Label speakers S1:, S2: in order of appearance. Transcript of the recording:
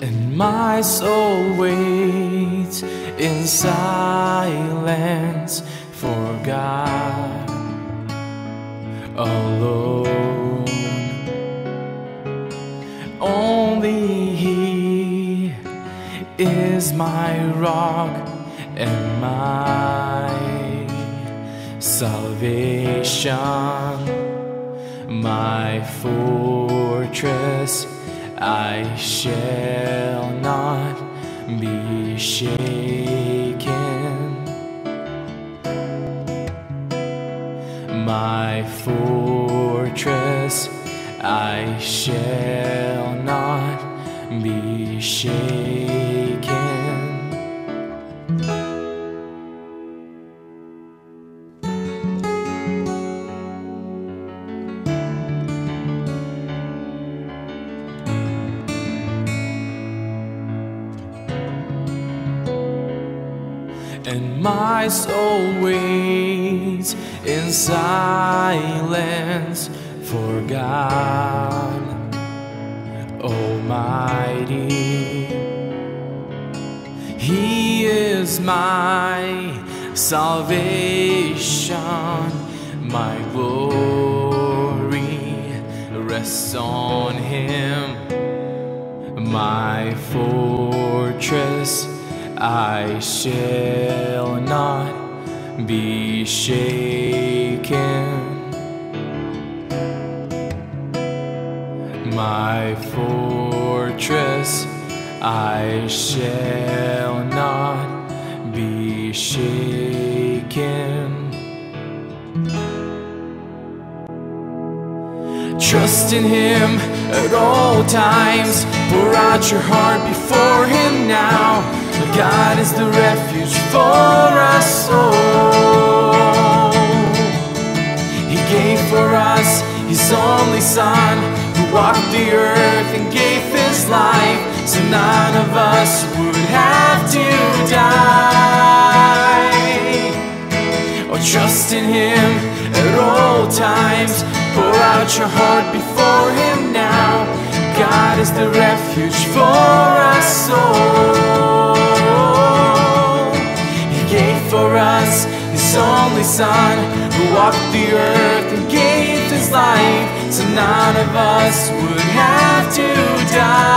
S1: And my soul waits in silence for God alone. Only He is my rock and my salvation, my fortress. I shall not be shaken. My fortress, I shall not be shaken. And my soul waits in silence for God Almighty. He is my salvation, my glory rests on Him, my fortress. I shall not be shaken. My fortress, I shall not be shaken. Trust in Him at all times. Pour out your heart before Him now. God is the refuge for us all. He gave for us His only Son, who walked the earth and gave His life, so none of us would have to die. Oh, trust in Him at all times. Pour out your heart before Him now. God is the refuge for us all. He gave for us His only Son, who walked the earth and gave His life, so none of us would have to die.